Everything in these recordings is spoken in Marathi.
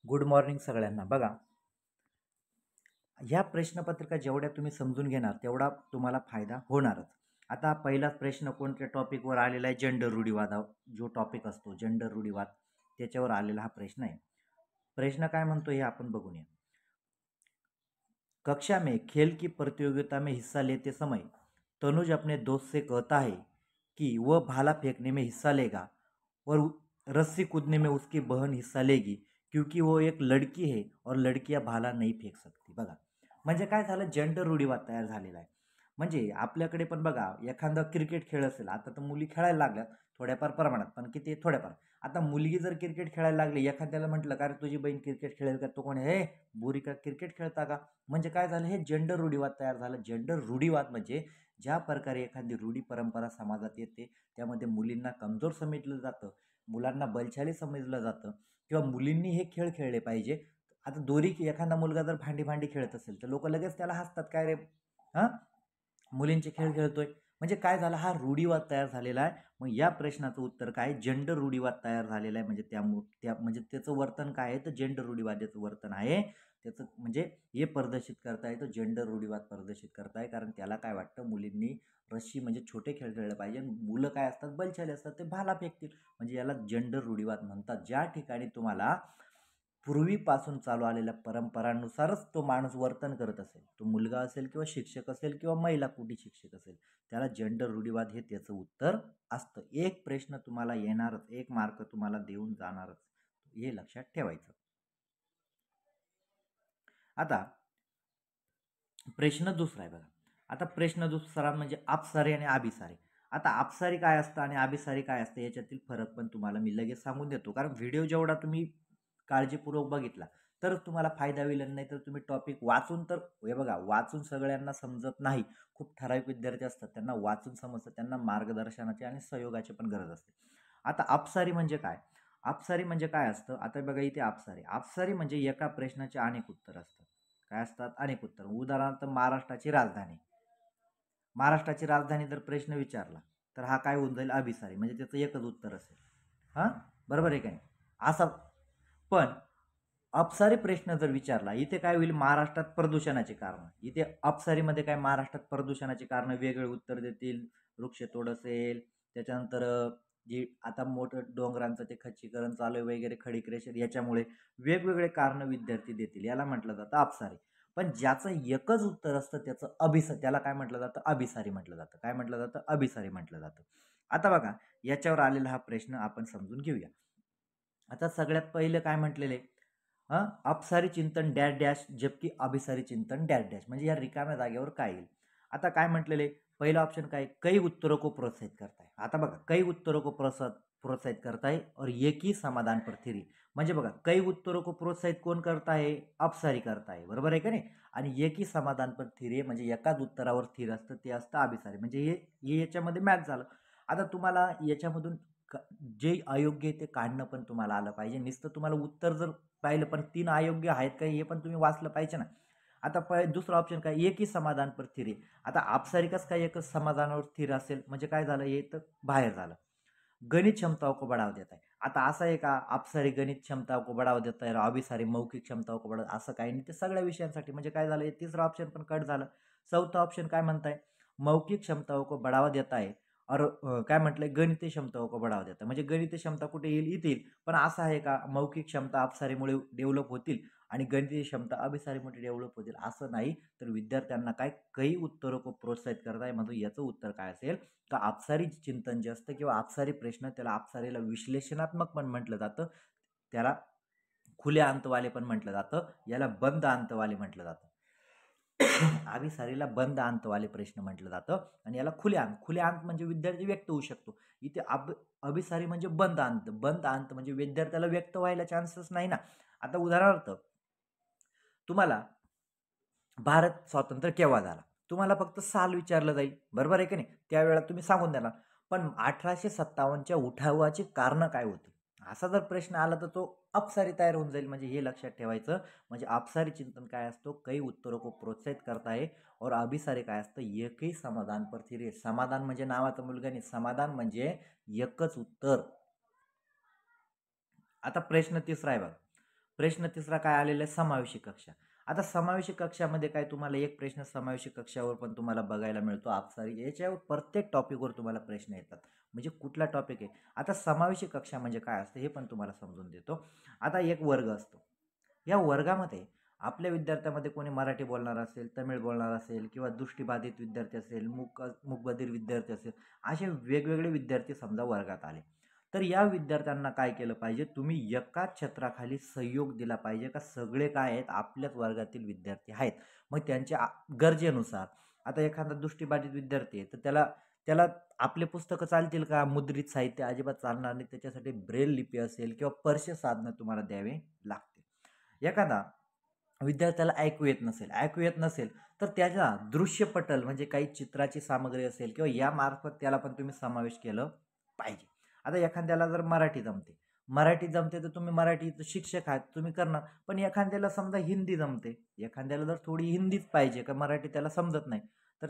गुड मॉर्निंग सगळ्यांना. बघा, ह्या प्रश्नपत्रिका जेवढ्या तुम्ही समजून घेणार तेवढा तुम्हाला फायदा होणारच. आता पहिलाच प्रश्न कोणत्या टॉपिकवर आलेला आहे? जेंडर रूढिवाद. जो टॉपिक असतो जेंडर रूढिवाद त्याच्यावर आलेला हा प्रश्न आहे. प्रश्न काय म्हणतो हे आपण बघून या. कक्षा में खेल की प्रतियोगिता में हिस्सा लेते समय तनुज अपने दोस्त से कहता है कि वह भाला फेंकने में हिस्सा लेगा और रस्सी कूदने में उसकी बहन हिस्सा लेगी क्योंकि वो एक लड़की है और लड़कियां भाला नहीं फेक सकती. बघा, म्हणजे काय झालं? जेंडर रूढिवाद तयार झालेला आहे. म्हणजे आपल्याकडे पण बघा, एखादा क्रिकेट खेळ असेल, आता तर मुली खेळायला लागल्यात थोड्याफार प्रमाणात, पण किती? थोड्याफार. आता मुलगी जर क्रिकेट खेळायला लागली, एखाद्याला म्हटलं का रे तुझी बहीण क्रिकेट खेळेल का, तो कोण? हे बोरी का क्रिकेट खेळता का? म्हणजे काय झालं? हे जेंडर रूढिवाद तयार झालं. जेंडर रूढिवाद म्हणजे ज्या प्रकारे एखादी रूढी परंपरा समाजात येते त्यामध्ये मुलींना कमजोर समजलं जातं, मुलांना बलशाली समजलं जातं किंवा मुलींनी हे खेळ खेळले पाहिजे. आता दोरी एखादा मुलगा जर भांडी खेळत असेल तर लोक लगेच त्याला हसतात, काय रे हां मुलींचे खेळ खेळतोय. म्हणजे काय झालं? हा रूढिवाद तयार झालेला आहे. मग या प्रश्नाचं उत्तर काय? जेंडर रूढिवाद तयार झालेला आहे. म्हणजे म्हणजे त्याचं वर्तन काय आहे? तर जेंडर रूढिवादाचं वर्तन आहे. त्याचं म्हणजे हे प्रदर्शित करताय, तो जेंडर रूढिवाद प्रदर्शित करताय. कारण त्याला काय वाटतं, मुलींनी रस्सी म्हणजे छोटे खेळ खेळले पाहिजे, मुलं काय असतात, बलशाली असतात, ते भाला फेकतील. म्हणजे याला जेंडर रूढिवाद म्हणतात. ज्या ठिकाणी तुम्हाला पूर्वीपासून चालू आलेल्या परंपरांनुसारच तो माणूस वर्तन करत असेल, तो मुलगा असेल किंवा शिक्षक असेल किंवा महिला कुठे शिक्षक असेल, त्याला जेंडर रूढिवाद हे त्याचं उत्तर असतं. एक प्रश्न तुम्हाला येणारच, 1 मार्क तुम्हाला देऊन जाणारच, हे लक्षात ठेवायचं. आता प्रश्न दुसरा आहे बघा. आता प्रश्न दुसरा म्हणजे अपसारी आणि अभिसारी. आता अपसारी काय असतं आणि अभिसारी काय असतं याच्यातील फरक पण तुम्हाला मी लगेच सांगून देतो. कारण व्हिडिओ जेवढा तुम्ही काळजीपूर्वक बघितला तरच तुम्हाला फायदा होईल. नाही तर तुम्ही टॉपिक वाचून, तर हे बघा, वाचून सगळ्यांना समजत नाही. खूप ठराविक विद्यार्थी असतात त्यांना वाचून समजतं, त्यांना मार्गदर्शनाची आणि सहयोगाची पण गरज असते. आता अपसारी म्हणजे काय? अपसारी म्हणजे काय असतं? आता बघा इथे अपसारी म्हणजे एका प्रश्नाचे अनेक उत्तर असतात. काय असतात? अनेक उत्तर. उदाहरणार्थ महाराष्ट्राची राजधानी. महाराष्ट्राची राजधानी जर प्रश्न विचारला तर हा काय होऊन जाईल? अभिसारी. म्हणजे त्याचं एकच उत्तर असेल. हां, बरोबर आहे का नाही? असा. पण अपसारी प्रश्न जर विचारला, इथे काय होईल? महाराष्ट्रात प्रदूषणाची कारण. इथे अपसारीमध्ये काय? महाराष्ट्रात प्रदूषणाची कारण वेगळे उत्तर देतील. वृक्षतोड असेल, त्याच्यानंतर जी आता मोठं डोंगरांचं ते खच्चीकरण चालू आहे वगैरे, खडीक्रेशर, याच्यामुळे वेगवेगळे कारण विद्यार्थी देतील. याला म्हटलं जातं अपसारी. पण ज्याचं एकच उत्तर असतं त्याचं त्याला काय म्हटलं जातं? अभिसारी म्हटलं जातं. काय म्हटलं जातं? अभिसारी म्हटलं जातं. आता बघा, याच्यावर आलेला हा प्रश्न आपण समजून घेऊया. आता सगळ्यात पहिलं काय म्हटलेलं आहे? अपसारी चिंतन डॅश डॅश जबकि अभिसारी चिंतन डॅश डॅश. म्हणजे या रिकाम्या जागेवर काय येईल? आता काय म्हटलेले? पहिला ऑप्शन काय? कई उत्तरों को प्रोत्साहित करताय. आता बघा, कई उत्तरों को प्रोत्साहित करताय और एक ही समाधान पर थिरी. म्हणजे बघा, कई उत्तरों को प्रोत्साहित कोण करताय? अपसारी करताय, बरोबर आहे का नाही? आणि एक ही समाधान पर थिरी म्हणजे एकाच उत्तरावर थिर असतं, ते असतं अभिसारी. म्हणजे हे याच्यामध्ये मॅच झालं. आता तुम्हाला याच्यामधून जे अयोग्य आहे ते काढणं पण तुम्हाला आलं पाहिजे. नुसतं तुम्हाला उत्तर जर पाहिलं पण 3 अयोग्य आहेत का हे पण तुम्ही वाचलं पाहिजे ना. आता दुसरा ऑप्शन काय? एक ही समाधान पर स्थिर आहे. आता अपसारी कसं काय एकच समाधानावर स्थिर असेल? म्हणजे काय झालं? हे तर बाहेर झालं. गणित क्षमताओं को बढ़ावा देता है. आता असं आहे का? अपसारी गणित क्षमताओं को बढ़ावा देता है, अभिसारी मौखिक क्षमताओं को बढ़ावा, असं काही नाही. ते सगळ्या विषयांसाठी. म्हणजे काय झालं? तिसरा ऑप्शन पण कट झालं. चौथा ऑप्शन काय म्हणताय? मौखिक क्षमताओं को बढ़ावा देता है और काय म्हटलंय? गणितीय क्षमताओं को बढ़ावा देता है. म्हणजे गणितीय क्षमता कुठे येईल? येतील. पण असं आहे का? मौखिक क्षमता अपसारीमुळे डेव्हलप होतील आणि गणितीय क्षमता अभिसारीमुळे डेव्हलप होतील, असं नाही. तर विद्यार्थ्यांना काय? कई उत्तरों को प्रोत्साहित करताय. म्हणजे याचं उत्तर काय असेल? का अपसारी चिंतन जे असतं किंवा अपसारी प्रश्न, त्याला अपसारीला विश्लेषणात्मक पण म्हटलं जातं, त्याला खुल्या अंतवाले पण म्हटलं जातं, याला बंद अंतवाले म्हटलं जातं. अभिसारीला बंद अंतवाले प्रश्न म्हटलं जातं आणि याला खुले अंत म्हणजे विद्यार्थी व्यक्त होऊ शकतो. इथे अभिसारी म्हणजे बंद अंत म्हणजे विद्यार्थ्याला व्यक्त व्हायला चान्सेस नाही ना. आता उदाहरणार्थ, तुम्हाला भारत स्वातंत्र्य केव्हा झाला? तुम्हाला फक्त साल विचारलं जाईल, बरोबर आहे की नाही? त्यावेळेला तुम्ही सांगून देणार. पण 1857च्या उठावाची कारणं काय होती? असा जर प्रश्न आला तर तो अपसारी तयार होऊन जाईल. म्हणजे हे लक्षात ठेवायचं. म्हणजे अपसारी चिंतन काय असतो? कई उत्तरों को प्रोत्साहित करता है और अभिसारी काय असतं? एकही समाधान पर थिर. समाधान म्हणजे नावाचा मुलगा नाही, समाधान म्हणजे एकच उत्तर. आता प्रश्न तिसरा आहे बघा. प्रश्न तिसरा काय आलेला आहे, समावेशी कक्षा. आता समावेशी कक्षामध्ये काय तुम्हाला एक प्रश्न समावेशी कक्षावर पण तुम्हाला बघायला मिळतो अपसारी, याच्यावर प्रत्येक टॉपिकवर तुम्हाला प्रश्न येतात. म्हणजे कुठला टॉपिक आहे. आता समावेशी कक्षा म्हणजे काय असतं हे पण तुम्हाला समजून देतो. आता एक वर्ग असतो. या वर्गामध्ये आपल्या विद्यार्थ्यामध्ये कोणी मराठी बोलणार असेल, तमिळ बोलणार असेल किंवा दृष्टिबाधित विद्यार्थी असेल, मूकबधिर विद्यार्थी असेल, असे वेगवेगळे विद्यार्थी समजा वर्गात आले. तर या विद्यार्थ्यांना काय केलं पाहिजे, तुम्ही एकाच छत्राखाली सहयोग दिला पाहिजे का सगळे काय आहेत आपल्याच वर्गातील विद्यार्थी आहेत. मग त्यांच्या गरजेनुसार आता एखादा दृष्टिबाधित विद्यार्थी आहे तर त्याला त्याला आपले पुस्तकं चालतील का, मुद्रित साहित्य अजिबात चालणार नाही. त्याच्यासाठी ब्रेल लिपी असेल किंवा पर्श्य साधनं तुम्हाला द्यावे लागतील. एखादा विद्यार्थ्याला ऐकू येत नसेल तर त्याचा दृश्यपटल म्हणजे काही चित्राची सामग्री असेल किंवा यामार्फत त्याला पण तुम्ही समावेश केलं पाहिजे. आता एखाद्याला जर मराठी जमते तर तुम्ही मराठीचं शिक्षक आहात तुम्ही करणार. पण एखाद्याला समजा हिंदी जमते, एखाद्याला जर थोडी हिंदीच पाहिजे का मराठी त्याला समजत नाही, तर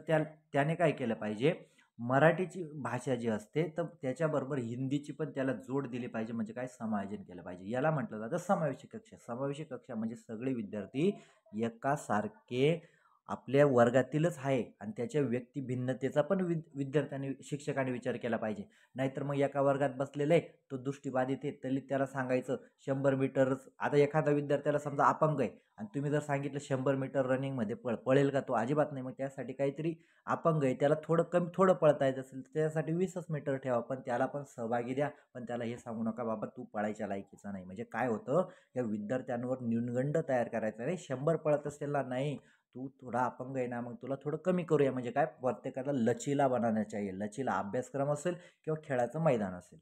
त्याने काय केलं पाहिजे, मराठीची भाषा जी असते तर त्याच्याबरोबर हिंदीची पण त्याला जोड दिली पाहिजे. म्हणजे काय, समायोजन केलं पाहिजे. याला म्हटलं जातं समावेशी कक्षा. समावेशी कक्षा म्हणजे सगळे विद्यार्थी एकासारखे आपल्या वर्गातीलच आहे आणि त्याच्या व्यक्ती भिन्नतेचा पण विद्यार्थ्यांनी शिक्षकांनी विचार केला पाहिजे. नाहीतर मग एका वर्गात बसलेलं आहे, तो दृष्टिबाधित आहे, तरी त्याला सांगायचं 100 मीटरच. आता एखादा विद्यार्थ्याला समजा अपंग आहे आणि तुम्ही जर सांगितलं 100 मीटर रनिंगमध्ये पळेल का तो, अजिबात नाही. मग त्यासाठी काहीतरी अपंग आहे त्याला थोडं पळता येत असेल तर त्यासाठी 20 मीटर ठेवा, पण त्याला पण सहभागी द्या. पण त्याला हे सांगू नका बाबा तू पळायच्या लायकीचा नाही. म्हणजे काय होतं, या विद्यार्थ्यांवर न्यूनगंड तयार करायचा नाही. 100 पळत असेल ना, नाही तू थोडा अपंग आहे ना, मग तुला थोडं कमी करूया. म्हणजे काय, प्रत्येकाला लचीला बनाना चाहिए. लचीला अभ्यासक्रम असेल किंवा खेळाचं मैदान असेल.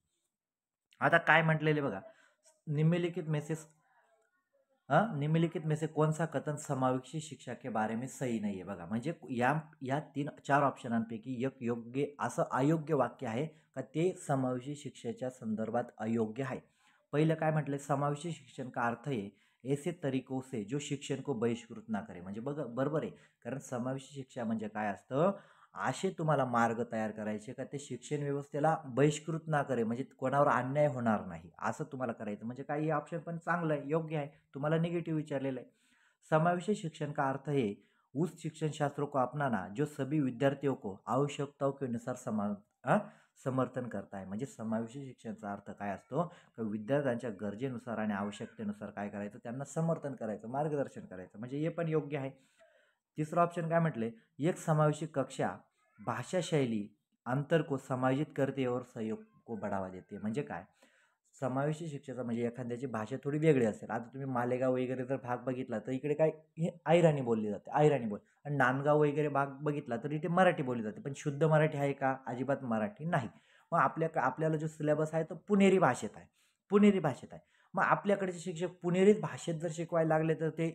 आता काय म्हटलेले बघा, निम्नलिखित मेसेज निम्नलिखित में से कौन सा कथन समावेशी शिक्षा के बारे में सही नाही आहे. बघा म्हणजे या 4 ऑप्शनांपैकी एक योग्य असं अयोग्य वाक्य आहे का ते समावेशी शिक्षेच्या संदर्भात अयोग्य आहे. पहिलं काय म्हटलंय, समावेशी शिक्षण का अर्थ आहे ऐसे तरीकों से जो शिक्षण को बहिष्कृत ना करे. म्हणजे बघा बरोबर आहे, कारण समावेशी शिक्षा म्हणजे काय असतं, असे तुम्हाला मार्ग तयार करायचे का ते शिक्षण व्यवस्थेला बहिष्कृत ना करे. म्हणजे कोणावर अन्याय होणार नाही असं तुम्हाला करायचं. म्हणजे काही ऑप्शन पण चांगलं आहे, योग्य आहे. तुम्हाला निगेटिव्ह विचारलेलं आहे. समावेशी शिक्षण का अर्थ है उस शिक्षण शास्त्रों को अपनाना जो सभी विद्यार्थियों को आवश्यकताओं के अनुसार समर्थन करता है. म्हणजे समावेशी शिक्षणाचा अर्थ काय असतो, तर विद्यार्थ्यांच्या गरजेनुसार आणि आवश्यकतेनुसार काय करायचं, त्यांना समर्थन करायचं, मार्गदर्शन करायचं. म्हणजे हे पण योग्य आहे. तिसरा ऑप्शन काय म्हटले, एक समावेशी कक्षा भाषा शैली अंतर को समायोजित करते और सहयोग को बढ़ावा देते. म्हणजे काय, समावेशी शिक्षेचा म्हणजे एखाद्याची भाषा थोडी वेगळी असेल. आता तुम्ही मालेगाव वगैरे जर भाग बघितला तर इकडे काय हे अहिराणी बोलली जाते, अहिराणी बोल. आणि नांदगाव वगैरे भाग बघितला तर इथे मराठी बोलली जाते. पण शुद्ध मराठी आहे का, अजिबात मराठी नाही. मग आपल्याला जो सिलेबस आहे तो पुणेरी भाषेत आहे, पुणेरी भाषेत आहे. मग आपल्याकडचे शिक्षक पुणेरी भाषेत जर शिकवायला लागले तर ते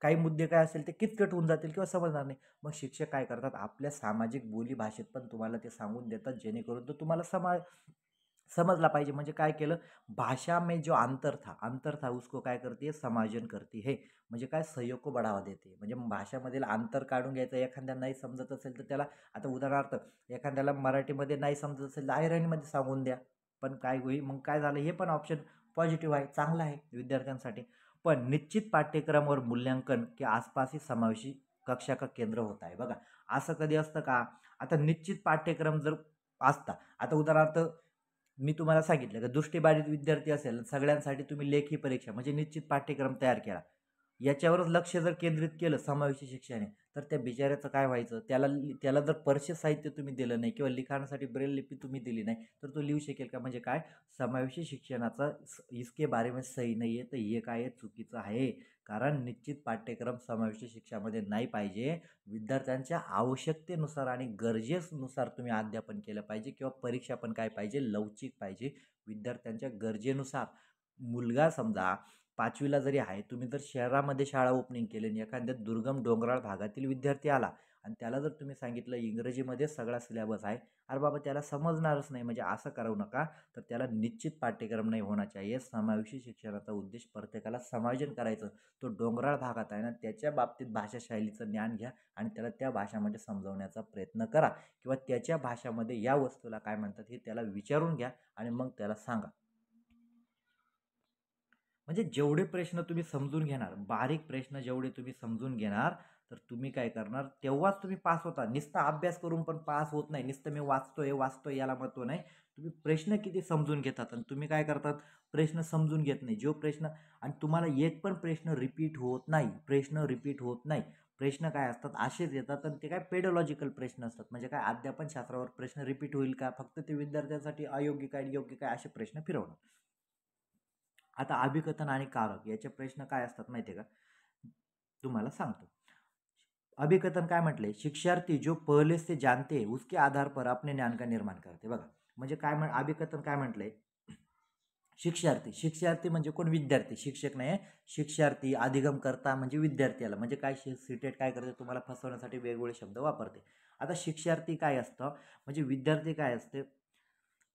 काही मुद्दे काय असेल ते किचकट होऊन जातील किंवा समजणार नाही. मग शिक्षक काय करतात, आपल्या सामाजिक बोली भाषेत पण तुम्हाला ते सांगून देतात, जेणेकरून तो तुम्हाला समजला पाहिजे. म्हणजे काय केलं, भाषा में जो अंतर था उसको काय करते, समायोजन करते है. म्हणजे काय, सहयोग को बढ़ावा देते. म्हणजे भाषामधील अंतर काढून घ्यायचं. एखाद्या नाही समजत असेल तर त्याला, आता उदाहरणार्थ एखाद्याला मराठीमध्ये नाही समजत असेल तर अहिराणीमध्ये सांगून द्या. पण काय होईल, मग काय झालं, हे पण ऑप्शन पॉझिटिव्ह आहे, चांगलं आहे विद्यार्थ्यांसाठी. पण निश्चित पाठ्यक्रम और मूल्यांकन के आसपास ही समावेशी कक्षा का केंद्र होता है. बघा असं कधी असतं का, आता निश्चित पाठ्यक्रम जर असता, आता उदाहरणार्थ मी तुम्हाला सांगितलं की दृष्टिबाधित विद्यार्थी असेल, सगळ्यांसाठी तुम्ही लेखी परीक्षा म्हणजे निश्चित पाठ्यक्रम तयार केला, याच्यावरच लक्ष जर केंद्रित केलं समावेशी शिक्षणाने, तर त्या बिचाऱ्याचं काय व्हायचं, त्याला जर पर्श्य साहित्य तुम्ही दिलं नाही किंवा लिखाणासाठी ब्रेल लिपी तुम्ही दिली नाही तर तो लिहू शकेल का. म्हणजे काय, समावेशी शिक्षणाचा इसके बारे में सही नाही आहे, तर हे काय चुकीचं आहे. कारण निश्चित पाठ्यक्रम समावेशी शिक्षणामध्ये नाही पाहिजे. विद्यार्थ्यांच्या आवश्यकतेनुसार आणि गरजेनुसार तुम्ही अध्यापन केलं पाहिजे किंवा परीक्षा पण काय पाहिजे, लवचिक पाहिजे. विद्यार्थ्यांच्या गरजेनुसार. मुलगा समजा 5वीला जरी आहे, तुम्ही जर शहरामध्ये शाळा ओपनिंग केली आणि एखाद्या दुर्गम डोंगराळ भागातील विद्यार्थी आला आणि त्याला जर तुम्ही सांगितलं इंग्रजीमध्ये सगळा सिलेबस आहे, अरे बाबा त्याला समजणारच नाही. म्हणजे असं करू नका. तर त्याला निश्चित पाठ्यक्रम नाही होना चाहिए. समावेशी शिक्षणाचा उद्देश प्रत्येकाला समायोजन करायचं. तो डोंगराळ भागात आहे ना, त्याच्या बाबतीत भाषा शैलीचं ज्ञान घ्या आणि त्याला त्या भाषामध्ये समजवण्याचा प्रयत्न करा किंवा त्याच्या भाषामध्ये या वस्तूला काय म्हणतात हे त्याला विचारून घ्या आणि मग त्याला सांगा. म्हणजे जेवढे प्रश्न तुम्ही समजून घेणार, बारीक प्रश्न जेवढे तुम्ही समजून घेणार, तर तुम्ही काय करणार, तेव्हाच तुम्ही पास होता. नुसता अभ्यास करून पण पास होत नाही. नुसतं मी वाचतोय याला महत्त्व नाही. तुम्ही प्रश्न किती समजून घेतात आणि तुम्ही काय करतात, प्रश्न समजून घेत नाही. जो प्रश्न आणि तुम्हाला एक पण प्रश्न रिपीट होत नाही. प्रश्न काय असतात, असेच येतात आणि ते काय पेडॉलॉजिकल प्रश्न असतात. म्हणजे काय, अध्यापन शास्त्रावर प्रश्न रिपीट होईल का, फक्त ते विद्यार्थ्यांसाठी अयोग्य काय योग्य काय असे प्रश्न फिरवणार. आता अभिकथन आणि कारक याचे प्रश्न काय असतात माहिती आहे का, तुम्हाला सांगतो. अभिकथन काय म्हटले, शिक्षार्थी जो पहले से जानते उसके आधार पर अपने ज्ञान का निर्माण करते. बघा म्हणजे काय अभिकथन काय म्हटलंय, शिक्षार्थी म्हणजे कोण, विद्यार्थी, शिक्षक नाही. शिक्षार्थी अधिगम करता म्हणजे विद्यार्थ्याला, म्हणजे काय, सीटेट काय करते, तुम्हाला फसवण्यासाठी वेगवेगळे शब्द वापरते. आता शिक्षार्थी काय असतं, म्हणजे विद्यार्थी काय असते,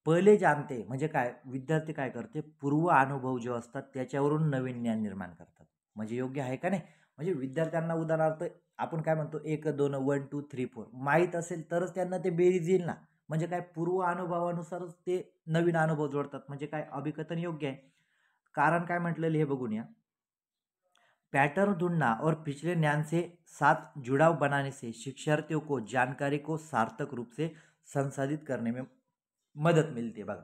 पहिले जाणते म्हणजे काय, विद्यार्थी काय करते, पूर्व अनुभव जे असतात त्याच्यावरून नवीन ज्ञान निर्माण करतात. म्हणजे योग्य आहे का नाही. म्हणजे विद्यार्थ्यांना उदाहरणार्थ आपण काय म्हणतो, 1 2 1 2 3 4 माहीत असेल तरच त्यांना ते बेरीज येईल ना. म्हणजे काय, पूर्व अनुभवानुसारच ते नवीन अनुभव जोडतात. म्हणजे काय, अभिकथन योग्य आहे. कारण काय म्हटलेलं हे बघून या, पैटर्न ढूंढना और पिछले ज्ञान से साथ जुड़ाव बनाने से शिक्षार्थियों को जानकारी को सार्थक रूप से संसाधित करने में मदत मिळते. बघा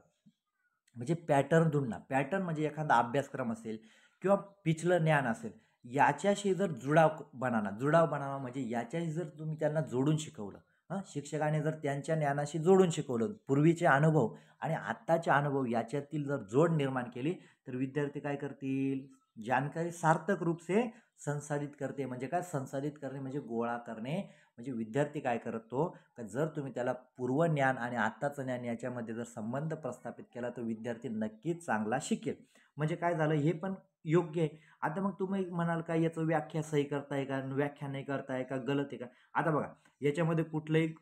म्हणजे पॅटर्न म्हणजे एखादा अभ्यासक्रम असेल किंवा पिछलं ज्ञान असेल, याच्याशी जर जुडाव बनाना म्हणजे याच्याशी जर तुम्ही त्यांना जोडून शिकवलं, शिक्षकाने जर त्यांच्या ज्ञानाशी जोडून शिकवलं, पूर्वीचे अनुभव आणि आत्ताचे अनुभव याच्यातील जर जोड निर्माण केली, तर विद्यार्थी काय करतील, जानकारी सार्थक रूप से संसाधित करते. म्हणजे काय, संसाधित करणे म्हणजे गोळा करणे. म्हणजे विद्यार्थी काय करतो, तर जर तुम्ही त्याला पूर्व ज्ञान आणि आत्ताचं ज्ञान याच्यामध्ये जर संबंध प्रस्थापित केला, तर विद्यार्थी नक्कीच चांगला शिकेल. म्हणजे काय झालं, हे पण योग्य आहे. आता मग तुम्ही म्हणाल का, याचं व्याख्या सही करताय का, व्याख्या नाही करताय का, गलत आहे का. आता बघा याच्यामध्ये कुठलंही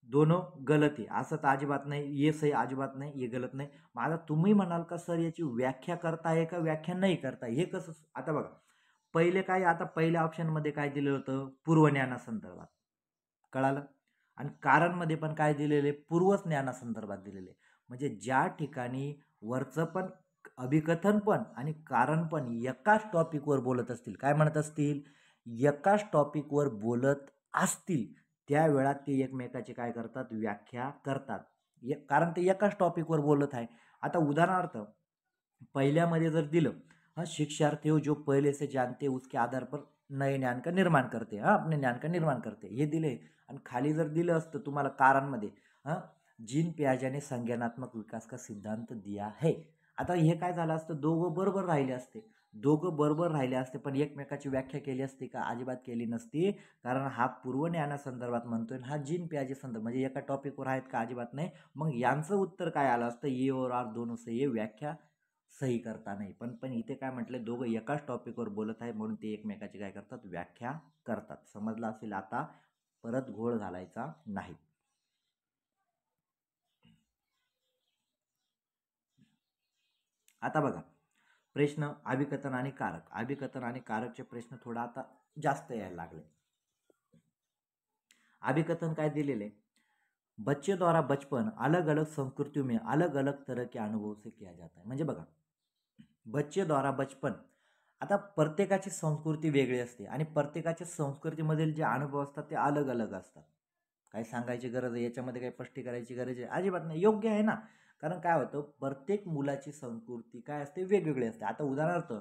दोनों गलत आहे असं तर अजिबात नाही, ये सही अजिबात नाही, ये गलत नाही. मग आता तुम्ही म्हणाल का, सर याची व्याख्या करताय का व्याख्या नाही करताय, हे कसं. आता बघा पहिले काय, आता पहिल्या ऑप्शनमध्ये काय दिलं होतं, पूर्वज्ञानासंदर्भात, कळालं. आणि कारणमध्ये पण काय दिलेले, पूर्वज्ञानासंदर्भात दिलेले. म्हणजे ज्या ठिकाणी वरचं पण अभिकथन पण आणि कारण पण एकाच टॉपिकवर बोलत असतील, काय म्हणत असतील, एकाच टॉपिकवर बोलत असतील, त्यावेळा ते एकमेकाची काय करतात, व्याख्या करतात. कारण ते एकाच टॉपिकवर बोलत आहे. आता उदाहरणार्थ पहिल्यामध्ये जर दिलं, शिक्षार्थी हो जो पहले से जानते उसके आधार पर नए ज्ञान का निर्माण करते, अपने ज्ञान का निर्माण करते, हे दिले. आणि खाली जर दिलं असतं तुम्हाला कारांमध्ये, जीन पियाजे ने संज्ञानात्मक विकास का सिद्धांत दिया है. आता हे काय झालं असतं, दोघं बरोबर राहिले असते, पण एकमेकाची व्याख्या केली असती का, अजिबात केली नसती. कारण हा पूर्व ज्ञानासंदर्भात म्हणतोय, हा जीन पियाजे संदर्भ म्हणजे एका टॉपिकवर आहेत का, अजिबात नाही. मग यांचं उत्तर काय आलं असतं, ये और आर दोनों से ये व्याख्या सही करता नाही. पण इथे काय म्हटले, दोघं एकाच टॉपिकवर बोलत आहे म्हणून ते एकमेकाची काय करतात, व्याख्या करतात. समजलं असेल आता, परत घोळ घालायचा नाही. आता बघा प्रश्न अभिकथन आणि कारकचे प्रश्न थोडा आता जास्त यायला लागले. अभिकथन काय दिलेले, बच्चे द्वारा बचपन अलग अलग संस्कृतियों में अलग अलग तरह के अनुभव से किया जाता है. म्हणजे बघा बच्चे द्वारा बचपन, आता प्रत्येकाची संस्कृती वेगळी असते आणि प्रत्येकाच्या संस्कृतीमधील जे अनुभव असतात ते अलग अलग असतात. काही सांगायची गरज आहे याच्यामध्ये, काही स्पष्टी करायची गरज आहे अजिबात नाही, योग्य आहे ना. कारण काय होतं, प्रत्येक मुलाची संस्कृती काय असते, वेगवेगळी असते. आता उदाहरणार्थ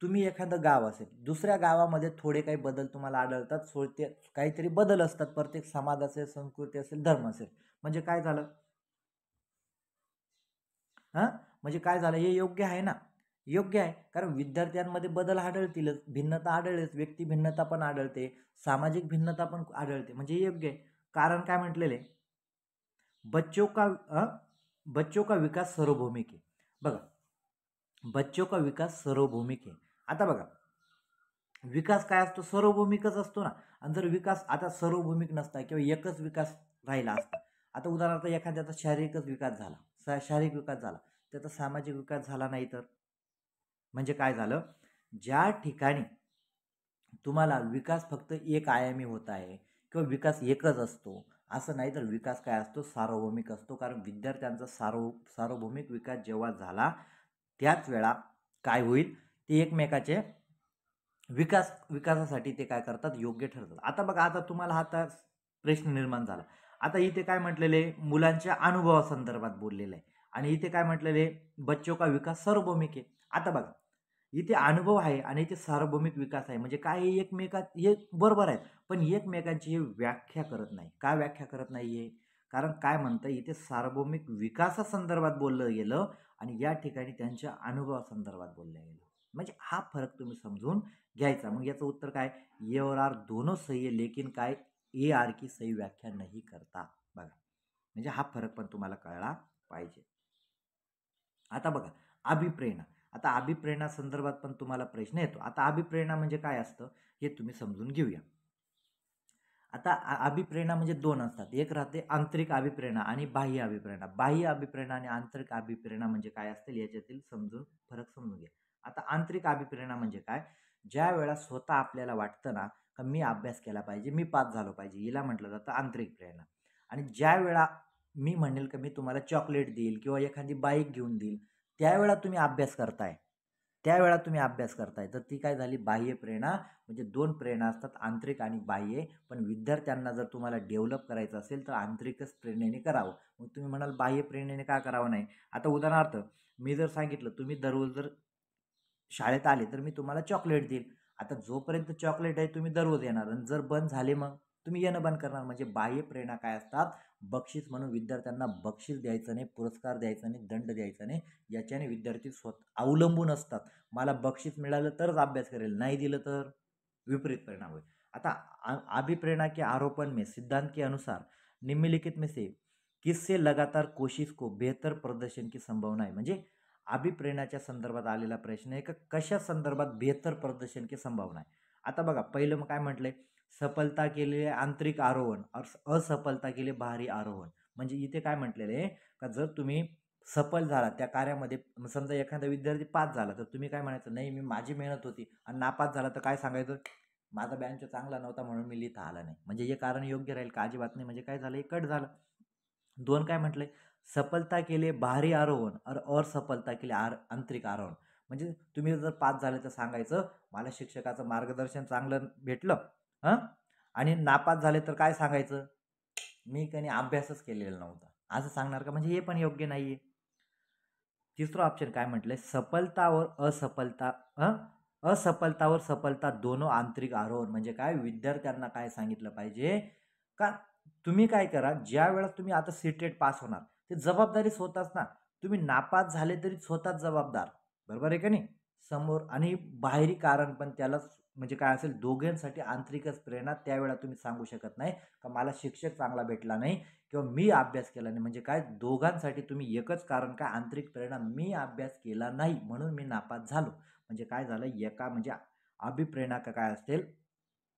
तुम्ही एखादं गाव असेल, दुसऱ्या गावामध्ये थोडे काही बदल तुम्हाला आढळतात, ते काहीतरी बदल असतात, प्रत्येक समाज असेल, संस्कृती असेल, धर्म असेल. म्हणजे काय झालं, म्हणजे काय झालं, हे योग्य आहे ना. योग्य आहे, कारण विद्यार्थ्यांमध्ये बदल आढळतीलच, भिन्नता आढळेल, व्यक्ती भिन्नता पण आढळते, सामाजिक भिन्नता पण आढळते. म्हणजे योग्य आहे. कारण काय म्हटलेले, बच्चों का बच्चों का विकास सार्वभौमिक आहे. बघा बच्चों का विकास सार्वभौमिक आहे. आता बघा विकास काय असतो, सार्वभौमिकच असतो ना. आणि जर विकास आता सार्वभौमिक नसता किंवा एकच विकास राहिला असता, आता उदाहरणार्थ एखाद्याचा शारीरिकच विकास झाला, शारीरिक विकास झाला, त्याचा सामाजिक विकास झाला नाही तर. म्हणजे काय झालं, ज्या ठिकाणी तुम्हाला विकास फक्त एक आयामी होत आहे किंवा विकास एकच असतो असं नाही, तर विकास काय असतो, सार्वभौमिक असतो. कारण विद्यार्थ्यांचा सार्वभौमिक विकास जेव्हा झाला, त्याच वेळा काय होईल, ते एकमेकाचे विकासासाठी ते काय करतात, योग्य ठरतात. आता बघा, आता तुम्हाला आता प्रश्न निर्माण झाला. आता इथे काय म्हटलेले, मुलांच्या अनुभवासंदर्भात बोललेलं आहे आणि इथे काय म्हटलेले, बच्चों का विकास सार्वभौमिक आहे. आता बघा, इथे अनुभव आहे आणि इथे सार्वभौमिक विकास आहे, म्हणजे काय एकमेकात हे बरोबर आहे, पण एकमेकांची हे व्याख्या करत नाही. का व्याख्या करत नाहीये? कारण काय म्हणतं, इथे सार्वभौमिक विकासासंदर्भात बोललं गेलं आणि या ठिकाणी त्यांच्या अनुभवासंदर्भात बोललं गेलं. म्हणजे हा फरक तुम्ही समजून घ्यायचा. मग याचं उत्तर काय, ए और आर दोनों सही है, लेकिन काय, ए आर की सही व्याख्या नहीं करता. बघा, म्हणजे हा फरक पण तुम्हाला कळला पाहिजे. आता बघा, अभिप्रेरणा. आता अभिप्रेरणा संदर्भात पण तुम्हाला प्रश्न येतो. आता अभिप्रेरणा म्हणजे काय असतं हे तुम्ही समजून घेऊया. आता अभिप्रेरणा म्हणजे दोन असतात. एक राहते आंतरिक अभिप्रेरणा आणि बाह्य अभिप्रेरणा. बाह्य अभिप्रेरणा आणि आंतरिक अभिप्रेरणा म्हणजे काय असतील याच्यातील फरक समजून घ्या. आता आंतरिक अभिप्रेरणा म्हणजे काय, ज्या वेळा स्वतः आपल्याला वाटतं ना का मी अभ्यास केला पाहिजे, मी पास झालो पाहिजे, हिला म्हटलं जातं आंतरिक प्रेरणा. आणि ज्या वेळा मी म्हणेल की मी तुम्हाला चॉकलेट देईल किंवा एखादी बाईक घेऊन देईल, त्यावेळा तुम्ही अभ्यास करताय, तर ती काय झाली, बाह्य प्रेरणा. म्हणजे दोन प्रेरणा असतात, आंतरिक आणि बाह्य. पण विद्यार्थ्यांना जर तुम्हाला डेव्हलप करायचं असेल तर आंतरिकच प्रेरणेने करावं. मग तुम्ही म्हणाल बाह्य प्रेरणेने का करावं नाही. आता उदाहरणार्थ मी जर सांगितलं, तुम्ही दररोज जर शाळेत आले तर मी तुम्हाला चॉकलेट देईल. आता जोपर्यंत चॉकलेट आहे तुम्ही दररोज येणार आणि जर बंद झाले मग तुम्ही येणं बंद करणार. म्हणजे बाह्य प्रेरणा काय असतात, बक्षीस म्हणून विद्यार्थ्यांना बक्षीस द्यायचं नाही, पुरस्कार द्यायचा नाही, दंड द्यायचा नाही. याच्याने विद्यार्थी स्वतः अवलंबून असतात. मला बक्षीस मिळालं तरच अभ्यास करेल, नाही दिलं तर विपरीत परिणाम होईल. आता अभिप्रेरणा के आरोपण में सिद्धांत के अनुसार निम्नलिखित में से किससे लगातार कोशिश को बेहतर प्रदर्शन की संभावना है. म्हणजे अभिप्रेरणाच्या संदर्भात आलेला प्रश्न आहे, का कशा संदर्भात बेहतर प्रदर्शन की संभावना आहे. आता बघा, पहिलं मग काय म्हटलंय, सफलता के लिए आंतरिक आरोहण और असफलता के लिए बाहरी आरोहण. म्हणजे इथे काय म्हटलेलं आहे, का जर तुम्ही सफल झाला त्या कार्यामध्ये, समजा एखादा विद्यार्थी पास झाला तर तुम्ही काय म्हणायचं, नाही मी माझी मेहनत होती, आणि नापास झाला तर काय सांगायचं, माझा बेंच चांगला नव्हता म्हणून मी लिहिता आला नाही. म्हणजे हे कारण योग्य राहील का, अजिबात नाही. म्हणजे काय झालं, हे कट झालं. दोन काय म्हटलंय, सफलता के लिए बाहरी आरोहण और असफलता के लिए आंतरिक आरोहण. म्हणजे तुम्ही जर पास झाले तर सांगायचं मला शिक्षकाचं मार्गदर्शन चांगलं भेटलं, हां, आणि नापास झाले तर काय सांगायचं, मी काही अभ्यासच केलेला नव्हता, असं सांगणार का. म्हणजे हे पण योग्य नाहीये. तिसरं ऑप्शन काय म्हटलंय, सफलता और असफलता असफलता और सफलता दोनों आंतरिक आरोहण. म्हणजे काय, विद्यार्थ्यांना काय सांगितलं पाहिजे, का तुम्ही काय करा, ज्या वेळेस तुम्ही आता सीटेट पास होणार ते जबाबदारी स्वतःच ना, तुम्ही नापास झाले तरी स्वतःच जबाबदार, बरोबर आहे का नाही. समोर आणि बाहेरी कारण पण त्याला म्हणजे काय असेल, दोघांसाठी आंतरिकच प्रेरणा. त्यावेळेला तुम्ही सांगू शकत नाही का मला शिक्षक चांगला भेटला नाही किंवा मी अभ्यास केला नाही. म्हणजे काय, दोघांसाठी तुम्ही एकच कारण काय, आंतरिक प्रेरणा, मी अभ्यास केला नाही म्हणून मी नापास झालो. म्हणजे काय झालं, एका म्हणजे अभिप्रेरणा का काय असेल,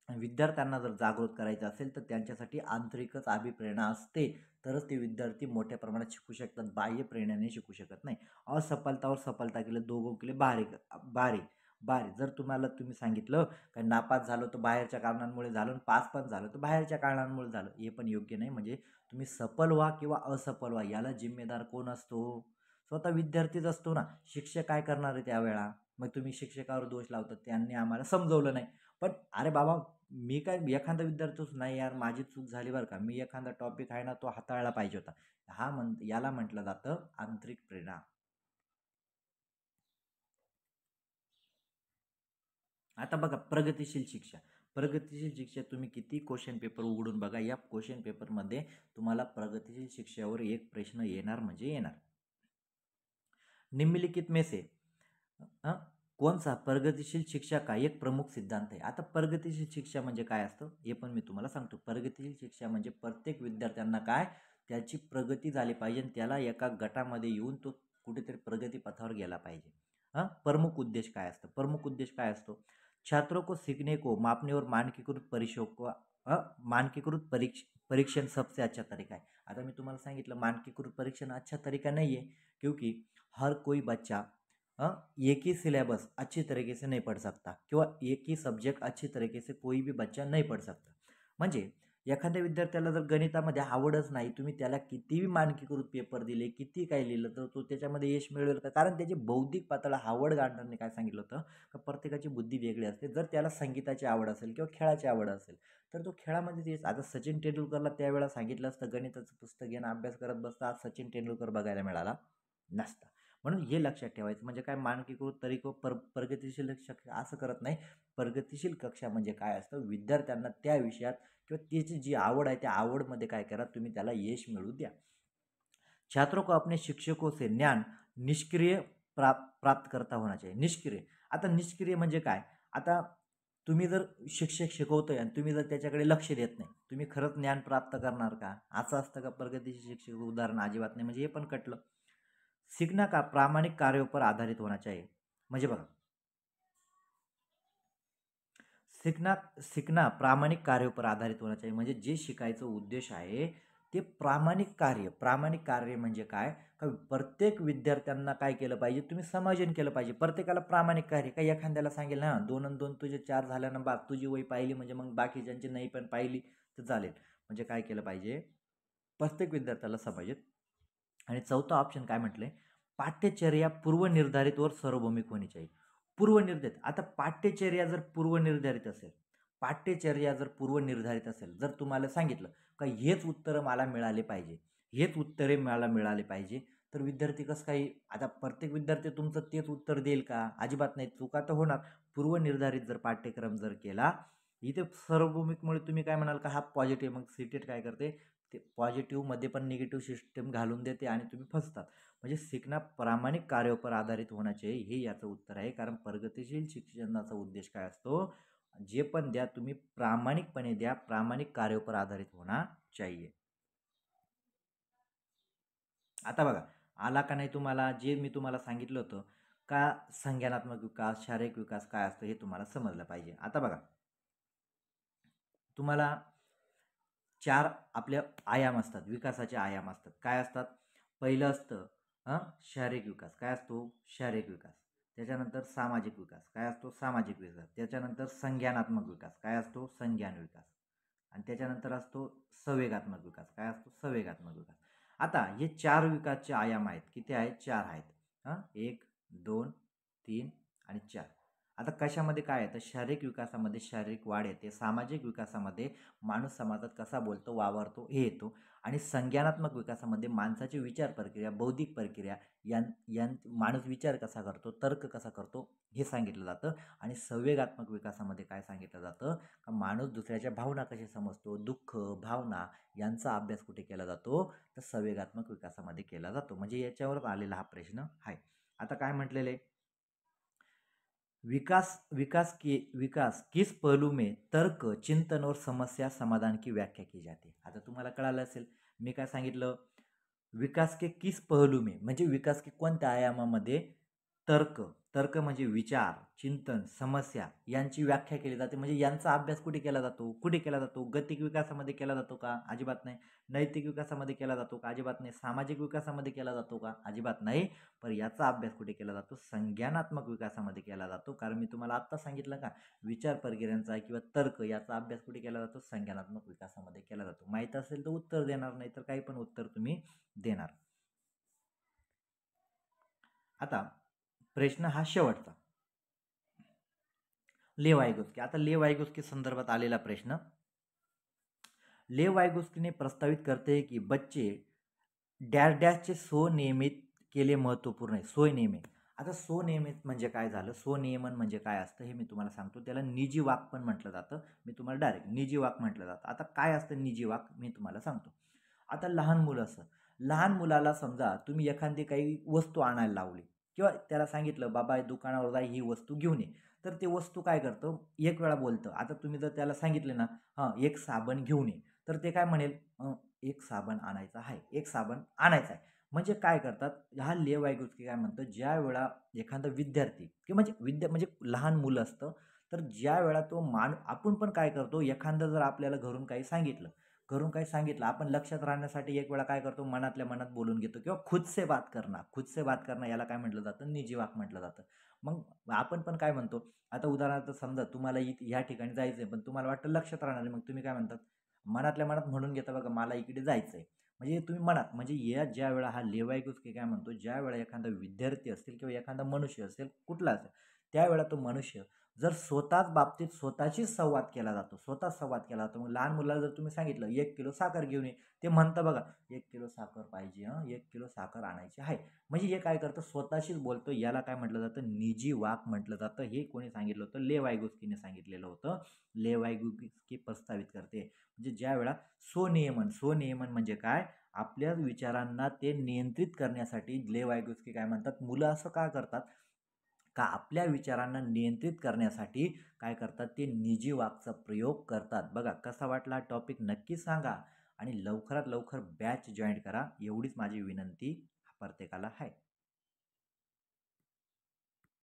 विद्यार्थ्यांना जर जागृत करायचं असेल तर त्यांच्यासाठी आंतरिकच अभिप्रेरणा असते, तरच ते विद्यार्थी मोठ्या प्रमाणात शिकू शकतात, बाह्य प्रेरणेने शिकू शकत नाही. असफलतावर सफलता केले, दोघं केले बारे बारे बारे. जर तुम्हाला तुम्ही सांगितलं का नापास झालो तर बाहेरच्या कारणांमुळे झालं, आणि पास पण झालं तर बाहेरच्या कारणांमुळे झालं, हे पण योग्य नाही. म्हणजे तुम्ही सफल व्हा किंवा असफल व्हा, याला जिम्मेदार कोण असतो, स्वतः विद्यार्थीच असतो ना. शिक्षक काय करणार आहे त्यावेळा, मग तुम्ही शिक्षकावर दोष लावतात, त्यांनी आम्हाला समजवलं नाही. पण अरे बाबा, मी काय एखादा विद्यार्थीच नाही यार, माझी चूक झाली बरं का, मी एखादा टॉपिक आहे ना तो हाताळला पाहिजे होता, याला म्हटलं जातं आंतरिक प्रेरणा. आता बघा, प्रगतिशील शिक्षा. प्रगतिशील शिक्षा तुम्ही किती क्वेश्चन पेपर उघडून बघा, या क्वेश्चन पेपरमध्ये तुम्हाला प्रगतिशील शिक्षेवर एक प्रश्न येणार म्हणजे येणार. निम्नलिखित में से कौन सा प्रगतिशील शिक्षा का एक प्रमुख सिद्धांत आहे. आता प्रगतिशील शिक्षा म्हणजे काय असतं हे पण मी तुम्हाला सांगतो. प्रगतिशील शिक्षा म्हणजे प्रत्येक विद्यार्थ्यांना काय, त्याची प्रगती झाली पाहिजे, त्याला एका गटामध्ये येऊन तो कुठेतरी प्रगती पथावर गेला पाहिजे. प्रमुख उद्देश काय असतं, प्रमुख उद्देश काय असतो, छात्रों को सीखने को मापने और मानकीकृत परीक्षों को मानकीकृत परीक्षण सबसे अच्छा तरीका है. आता मी तुम्हाला सांगितलं मानकीकृत परीक्षण अच्छा तरीका नहीं है, क्योंकि हर कोई बच्चा एक ही सिलेबस अच्छी तरीके से नहीं पढ़ सकता किंवा एक ही सब्जेक्ट अच्छी तरीके से कोई भी बच्चा नहीं पढ़ सकता. म्हणजे एखाद्या विद्यार्थ्याला जर गणितामध्ये आवडच नाही, तुम्ही त्याला कितीही मानकीकृत पेपर दिले, किती काही लिहिलं, तर तो त्याच्यामध्ये यश मिळवेल का? कारण त्याची बौद्धिक पातळ हार्वर्ड गार्डनरने काय सांगितलं होतं, का प्रत्येकाची बुद्धी वेगळी असते. जर त्याला संगीताची आवड असेल किंवा खेळाची आवड असेल, तर तो खेळामध्ये तेच. आता सचिन तेंडुलकरला त्यावेळेला सांगितलं असतं गणिताचं पुस्तक घेणं, अभ्यास करत बसता, आज सचिन तेंडुलकर बघायला मिळाला नसता. म्हणून हे लक्षात ठेवायचं. म्हणजे काय मानकीकृत तरीको प्रगतिशील शिक्षक असं करत नाही. प्रगतिशील कक्षा म्हणजे काय असतं, विद्यार्थ्यांना त्या विषयात किंवा त्याची जी आवड आहे त्या आवडमध्ये काय करा, तुम्ही त्याला यश मिळवू द्या. छात्रों को अपने शिक्षकों से ज्ञान निष्क्रिय प्राप्त करता होना चाहिए. निष्क्रिय, आता निष्क्रिय म्हणजे काय? आता तुम्ही जर शिक्षक शिकवतोय आणि तुम्ही जर त्याच्याकडे लक्ष देत नाही, तुम्ही खरंच ज्ञान प्राप्त करणार का? असं असतं का प्रगतीशील शिक्षक? उदाहरण अजिबात नाही. म्हणजे हे पण कटलं. सीखना का प्रामाणिक कार्यों पर आधारित होना चाहिए. म्हणजे बघा, शिकना शिकना प्रामाणिक कार्यों पर आधारित होना चाहिए. म्हणजे जे शिकायचं उद्देश आहे ते प्रामाणिक कार्य म्हणजे काय? का प्रत्येक विद्यार्थ्यांना काय केलं पाहिजे, तुम्ही समायोजन केलं पाहिजे. प्रत्येकाला प्रामाणिक कार्य, काही एखाद्याला सांगेल ना 2 आणि 2 तुझे 4 झाल्यानं बा तुझी वही पाहिली म्हणजे मग बाकीच्यांची नाही पण पाहिली तर चालेल. म्हणजे काय केलं पाहिजे, प्रत्येक विद्यार्थ्याला समायोजित. आणि चौथा ऑप्शन काय म्हटले, पाठ्यचर्या पूर्वनिर्धारित वर सार्वभौमिक होणी चाहिए. पूर्वनिर्धारित, आता पाठ्यचर्या जर पूर्वनिर्धारित असेल, पाठ्यचर्या जर पूर्वनिर्धारित असेल, जर तुम्हाला सांगितलं का हेच उत्तर मला मिळाले पाहिजे, हेच उत्तरे मला मिळाले पाहिजे, तर विद्यार्थी कसं काही, आता प्रत्येक विद्यार्थी तुमचं तेच उत्तर देईल का? अजिबात नाही. चुका तर होणार. पूर्वनिर्धारित जर पाठ्यक्रम जर केला, इथे सार्वभौमिकमुळे तुम्ही काय म्हणाल का हा पॉझिटिव्ह, मग सीटेट काय करते, ते पॉझिटिव्हमध्ये पण निगेटिव्ह सिस्टम घालून देते आणि तुम्ही फसतात. म्हणजे शिकणं प्रामाणिक कार्यावर आधारित होण्याचे हे याचं उत्तर आहे. कारण प्रगतिशील शिक्षणाचा उद्देश काय असतो, जे पण द्या तुम्ही प्रामाणिकपणे द्या, प्रामाणिक कार्यावर आधारित होना चाहिए. आता बघा, आला का नाही तुम्हाला, जे मी तुम्हाला सांगितलं होतं का संज्ञानात्मक विकास, शारीरिक विकास काय असतं हे तुम्हाला समजलं पाहिजे. आता बघा, तुम्हाला 4 आपल्या आयाम असतात, विकासाचे आयाम असतात. काय असतात? पहिलं असतं शारीरिक विकास. काय असतो? शारीरिक विकास. त्याच्यानंतर सामाजिक विकास. काय असतो? सामाजिक विकास. त्याच्यानंतर संज्ञानात्मक विकास. काय असतो? संज्ञान विकास. आणि त्याच्यानंतर असतो संवेगात्मक विकास. काय असतो? संवेगात्मक विकास. आता हे 4 विकासचे आयाम आहेत. किती आहेत? 4 आहेत. 1, 2, 3 आणि 4. आता कशामध्ये काय आहे, तर शारीरिक विकासामध्ये शारीरिक वाढ येते, सामाजिक विकासामध्ये माणूस समाजात कसा बोलतो, वावरतो हे येतो, आणि संज्ञानात्मक विकासामध्ये माणसाची विचार प्रक्रिया, बौद्धिक प्रक्रिया, यां माणूस विचार कसा करतो, तर्क कसा करतो हे सांगितलं जातं. आणि संवेगात्मक विकासामध्ये काय सांगितलं जातं, का माणूस दुसऱ्याच्या भावना कशी समजतो, दुःख, भावना यांचा अभ्यास कुठे केला जातो, तर संवेगात्मक विकासामध्ये केला जातो. म्हणजे याच्यावर आलेला हा प्रश्न आहे. आता काय म्हटलेले, विकास विकास किस पहलू में तर्क, चिंतन और समस्या समाधान की व्याख्या की जाते. आता तुम्हाला कळालं असेल मी काय सांगितलं, विकास के किस पहलू में म्हणजे विकास के कोणत्या आयामामध्ये तर्क, तर्क म्हणजे विचार, चिंतन, समस्या यांची व्याख्या केली जाते. म्हणजे यांचा अभ्यास कुठे केला जातो, कुठे केला जातो, गतिक विकासामध्ये केला जातो का? अजिबात नाही. नैतिक विकासामध्ये केला जातो का? अजिबात नाही. सामाजिक विकासामध्ये केला जातो का? अजिबात नाही. पण याचा अभ्यास कुठे केला जातो? संज्ञानात्मक विकासामध्ये केला जातो. कारण मी तुम्हाला आत्ता सांगितलं का, विचार प्रक्रियांचा किंवा तर्क याचा अभ्यास कुठे केला जातो? संज्ञानात्मक विकासामध्ये केला जातो. माहीत असेल तर उत्तर देणार, नाही तर काही पण उत्तर तुम्ही देणार. आता प्रश्न हा शेवटचा, लेव वाइगोत्स्की. आता लेव वाइगोत्स्की संदर्भात आलेला प्रश्न, लेव वाइगोत्स्की ने प्रस्तावित करते हैं कि बच्चे डॅश डॅशचे स्वनियमित केले महत्त्वपूर्ण आहे. स्वनियमित, आता स्वनियमित म्हणजे काय झालं, स्वनियमन म्हणजे काय असतं हे मी तुम्हाला सांगतो. त्याला निजी वाक पण म्हटलं जातं. मी तुम्हाला डायरेक्ट निजी वाक म्हटलं जातं. आता काय असतं निजी वाक मी तुम्हाला सांगतो. आता लहान मुलं असं, लहान मुलाला समजा तुम्ही एखादी काही वस्तू आणायला लावली किंवा त्याला सांगितलं बाबा दुकानावर जाई ही वस्तू घेऊन ये, तर ते वस्तू काय करतं, एक वेळा बोलतं. आता तुम्ही जर त्याला सांगितले ना एक साबण घेऊन ये, तर ते काय म्हणेल एक साबण आणायचा आहे, एक साबण आणायचा आहे. म्हणजे काय करतात हा लेव वाइगोत्स्की काय म्हणतो, ज्या वेळा एखादा विद्यार्थी किंवा म्हणजे लहान मुलं असतं, तर ज्या वेळा तो आपण पण काय करतो, एखादं जर आपल्याला घरून काही सांगितलं आपण लक्षात राहण्यासाठी एक वेळा काय करतो, मनातल्या मनात बोलून घेतो किंवा खुद से बात करना याला काय म्हटलं जातं, निजी वाक म्हटलं जातं. मग आपण पण काय म्हणतो, आता उदाहरणार्थ समजा तुम्हाला या ठिकाणी जायचं आहे पण तुम्हाला वाटतं लक्षात राहणार नाही, मग तुम्ही काय म्हणतात, मनातल्या मनात म्हणून घेता बघा मला इकडे जायचं आहे. म्हणजे तुम्ही मनात म्हणजे या ज्यावेळेला हा लेवाईगुस्की काय म्हणतो, ज्यावेळेला एखादा विद्यार्थी असेल किंवा एखादा मनुष्य असेल, कुठला असेल, त्यावेळेला तो मनुष्य जर स्वतःच बाबतीत स्वतःशीच संवाद केला जातो, स्वतःच संवाद केला जातो. मग लहान मुलाला जर तुम्ही सांगितलं 1 किलो साखर घेऊन ये, ते म्हणतं बघा 1 किलो साखर पाहिजे हं, 1 किलो साखर आणायची आहे. म्हणजे हे काय करतं स्वतःशीच बोलतो. याला काय म्हटलं जातं निजी वाक म्हटलं जातं. हे कोणी सांगितलं होतं ले वायगोस्कीने सांगितलेलं होतं. ले वायगोस्की प्रस्तावित करते. म्हणजे ज्यावेळा स्वनियमन म्हणजे काय आपल्या विचारांना ते नियंत्रित करण्यासाठी ले वायगोस्की काय म्हणतात मुलं असं का करतात का आपल्या विचारांना नियंत्रित करण्यासाठी काय करतात ते निजी वाकचा प्रयोग करतात. बघा कसा वाटला टॉपिक नक्की सांगा आणि लवकरात लवकर बॅच जॉईन करा एवढीच माझी विनंती प्रत्येकाला आहे.